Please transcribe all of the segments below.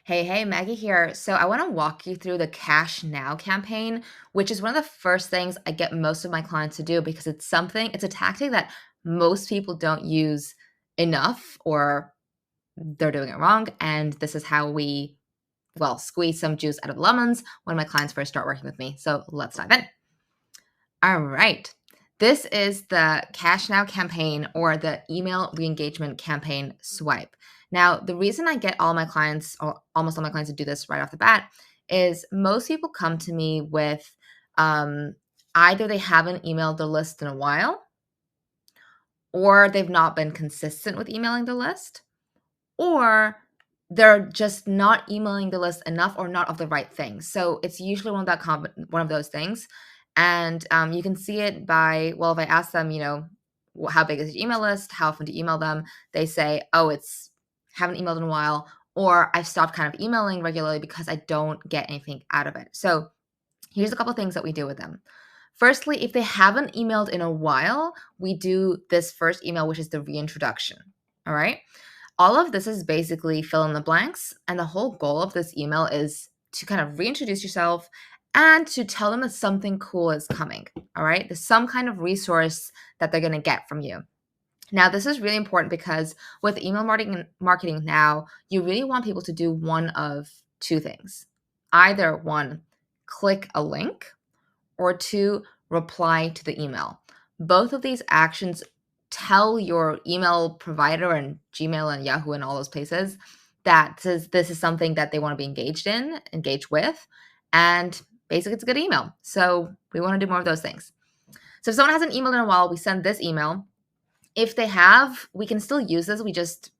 Hey, Maggie here. So I want to walk you through the Cash Now campaign, which is one of the first things I get most of my clients to do because it's a tactic that most people don't use enough or they're doing it wrong. And this is how squeeze some juice out of lemons when my clients first start working with me. So let's dive in. All right. This is the Cash Now campaign or the email re-engagement campaign swipe. Now, the reason I get all my clients or almost all my clients to do this right off the bat is most people come to me with um, either they haven't emailed the list in a while or they've not been consistent with emailing the list or they're just not emailing the list enough or not of the right things. So it's usually one of those things. And you can see it by, well, if I ask them, how big is your email list? How often do you email them? They say, oh, it's haven't emailed in a while, or I've stopped kind of emailing regularly because I don't get anything out of it. So here's a couple things that we do with them. Firstly, if they haven't emailed in a while, we do this first email, which is the reintroduction. All right. All of this is basically fill in the blanks. And the whole goal of this email is to kind of reintroduce yourself and to tell them that something cool is coming. All right. There's some kind of resource that they're going to get from you. Now, this is really important because with email marketing now, you really want people to do one of two things. Either one, click a link, or two, reply to the email. Both of these actions tell your email provider and Gmail and Yahoo and all those places that this is something that they want to be engaged with, and basically it's a good email. So we want to do more of those things. So if someone hasn't emailed in a while, we send this email. If they have, we can still use this. We just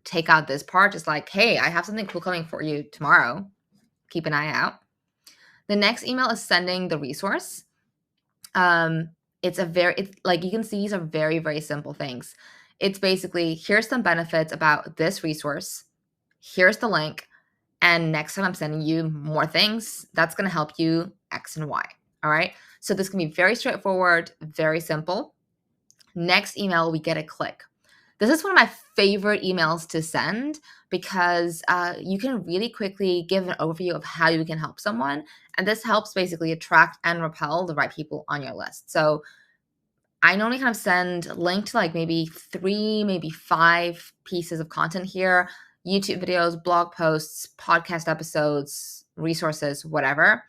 take out this part, just like, hey, I have something cool coming for you tomorrow. Keep an eye out. The next email is sending the resource. It's like you can see these are very, very simple things. It's basically, here's some benefits about this resource. Here's the link. And next time I'm sending you more things, that's going to help you X and Y. All right. So this can be very straightforward, very simple. Next email, we get a click. This is one of my favorite emails to send because you can really quickly give an overview of how you can help someone. And this helps basically attract and repel the right people on your list. So I normally kind of send link to like maybe 3, maybe 5 pieces of content here, YouTube videos, blog posts, podcast episodes, resources, whatever,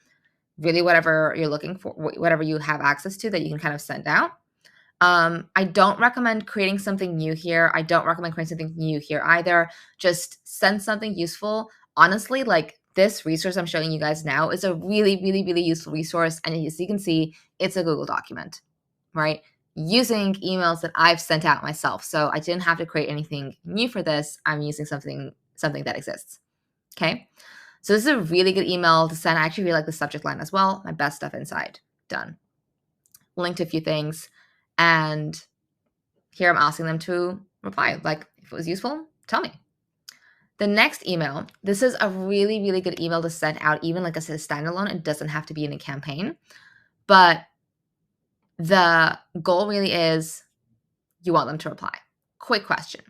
really whatever you're looking for, whatever you have access to that you can kind of send out. I don't recommend creating something new here. I don't recommend creating something new here either. Just send something useful. Honestly, like this resource I'm showing you guys now is a really, really, really useful resource. And as you can see, it's a Google document, right? Using emails that I've sent out myself. So I didn't have to create anything new for this. I'm using something that exists. Okay. So this is a really good email to send. I actually really like the subject line as well. My best stuff inside. Done. Linked to a few things. And here I'm asking them to reply. Like, if it was useful, tell me. The next email, this is a really, really good email to send out, even like as a standalone. It doesn't have to be in a campaign. But the goal really is you want them to reply. Quick question.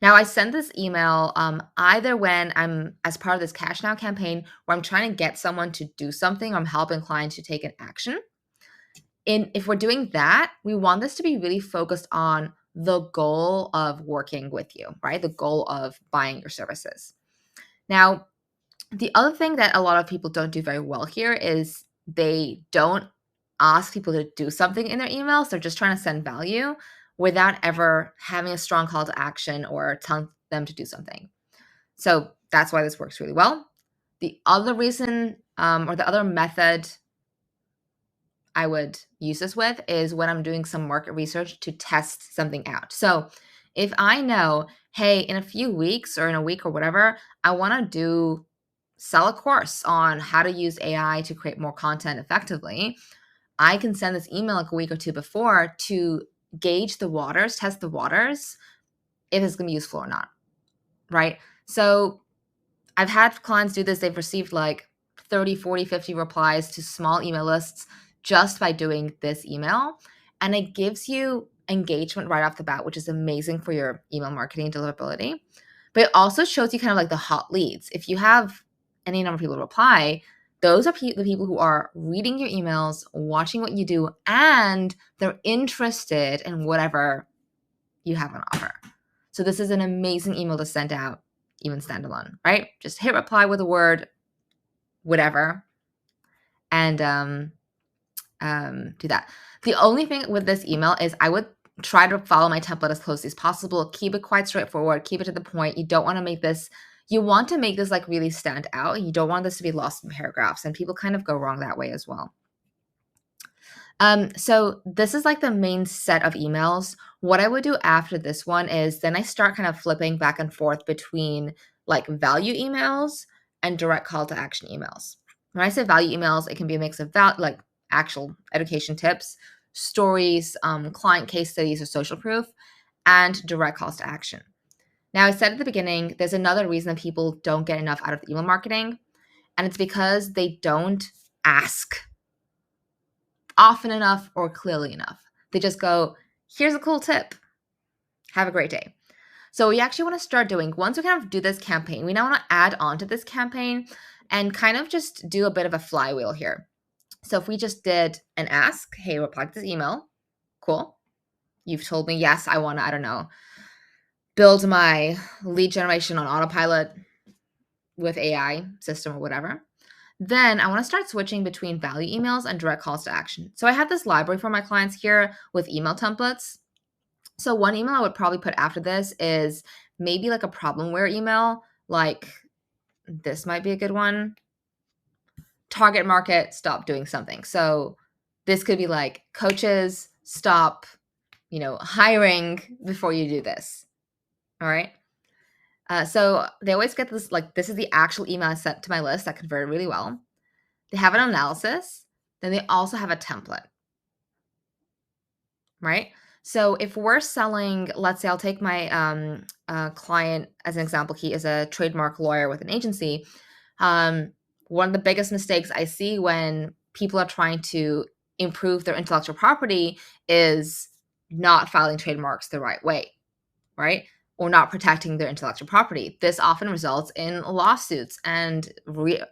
Now, I send this email either when I'm as part of this Cash Now campaign where I'm trying to get someone to do something or I'm helping clients to take an action. If we're doing that, we want this to be really focused on the goal of working with you, right? The goal of buying your services. Now, the other thing that a lot of people don't do very well here is they don't ask people to do something in their emails. They're just trying to send value without ever having a strong call to action or telling them to do something. So that's why this works really well. The other reason or the other method I would use this with is when I'm doing some market research to test something out. So if I know, hey, in a few weeks or in a week or whatever, I want to sell a course on how to use AI to create more content effectively, I can send this email like a week or two before to gauge the waters, test the waters, if it's going to be useful or not, right? So I've had clients do this. They've received like 30, 40, 50 replies to small email lists just by doing this email. And it gives you engagement right off the bat, which is amazing for your email marketing deliverability. but it also shows you kind of like the hot leads. If you have any number of people reply, those are the people who are reading your emails, watching what you do, and they're interested in whatever you have on offer. So this is an amazing email to send out, even standalone, right? Just hit reply with a word, whatever, and do that. The only thing with this email is I would try to follow my template as closely as possible. Keep it quite straightforward. Keep it to the point. You don't want to make this, you want to make this like really stand out. You don't want this to be lost in paragraphs, and people kind of go wrong that way as well. So this is like the main set of emails. What I would do after this one is then I start kind of flipping back and forth between like value emails and direct call to action emails. When I say value emails, it can be a mix of like actual education tips, stories, client case studies or social proof, and direct calls to action. Now, I said at the beginning, there's another reason that people don't get enough out of email marketing, and it's because they don't ask often enough or clearly enough. They just go, here's a cool tip. Have a great day. So we actually want to start doing, once we kind of do this campaign, we now want to add on to this campaign and kind of just do a bit of a flywheel here. So if we just did an ask, hey, reply to this email, cool. You've told me, yes, I want to, I don't know, build my lead generation on autopilot with AI system or whatever. Then I want to start switching between value emails and direct calls to action. So I have this library for my clients here with email templates. So one email I would probably put after this is maybe like a problemware email, like this might be a good one. Target market, stop doing something. So this could be like, coaches, stop, hiring before you do this. All right. So they always get this, like, this is the actual email I sent to my list that converted really well. They have an analysis. Then they also have a template, right? So if we're selling, let's say I'll take my client as an example. He is a trademark lawyer with an agency. One of the biggest mistakes I see when people are trying to improve their intellectual property is not filing trademarks the right way, right? Or not protecting their intellectual property. This often results in lawsuits and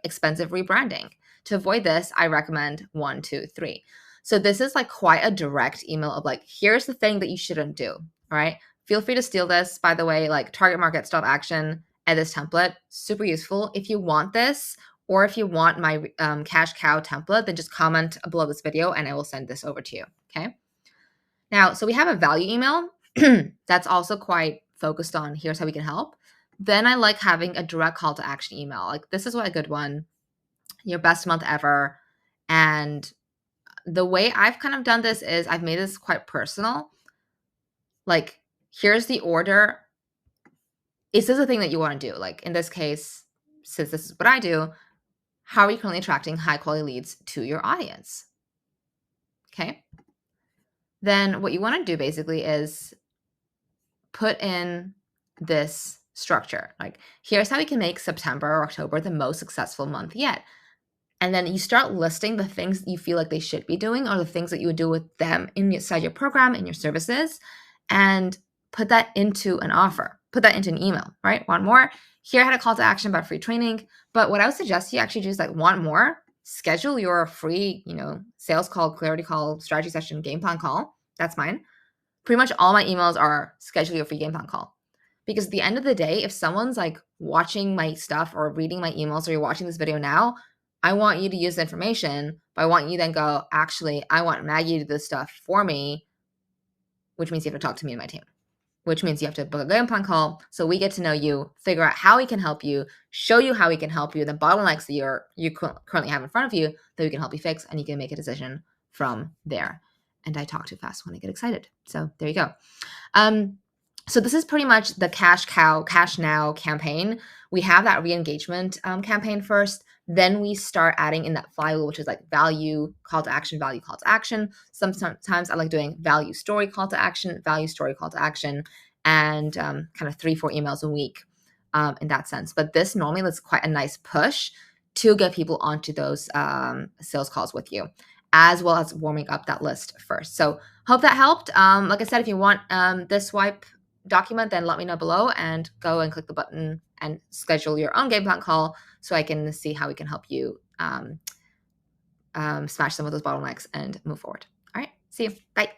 expensive rebranding. To avoid this, I recommend 1, 2, 3. So this is like quite a direct email of like, here's the thing that you shouldn't do, all right? Feel free to steal this, by the way, like target market, stop action, and this template, super useful. If you want this, or if you want my cash cow template, then just comment below this video and I will send this over to you, okay? Now, so we have a value email that's also quite focused on here's how we can help. Then I like having a direct call to action email. Like, this is what a good one, your best month ever. And the way I've kind of done this is I've made this quite personal. Like, here's the order. Is this a thing that you want to do? Like in this case, since this is what I do, how are you currently attracting high quality leads to your audience? Okay. Then what you want to do basically is put in this structure. Like, here's how we can make September or October the most successful month yet. And then you start listing the things you feel like they should be doing or the things that you would do with them inside your program and your services, and put that into an offer, put that into an email, right? Want more? Here I had a call to action about free training, but what I would suggest you actually do is like, want more? Schedule your free, sales call, clarity call, strategy session, game plan call. That's mine. Pretty much all my emails are schedule your free game plan call. Because at the end of the day, if someone's like watching my stuff or reading my emails or you're watching this video now, I want you to use the information, but I want you then go, actually, I want Maggie to do this stuff for me, which means you have to talk to me and my team, which means you have to book a game plan call so we get to know you, figure out how we can help you, show you how we can help you, the bottlenecks that you currently have in front of you that we can help you fix, and you can make a decision from there. And I talk too fast when I get excited. So there you go. So this is pretty much the cash now campaign. We have that re-engagement campaign first. Then we start adding in that flywheel, which is like value, call to action, value, call to action. Sometimes I like doing value, story, call to action, value, story, call to action, and kind of 3-4 emails a week in that sense. But this normally is quite a nice push to get people onto those sales calls with you, as well as warming up that list first. So hope that helped. Like I said, if you want this swipe document, then let me know below and go and click the button and schedule your own game plan call so I can see how we can help you smash some of those bottlenecks and move forward. All right, see you. Bye.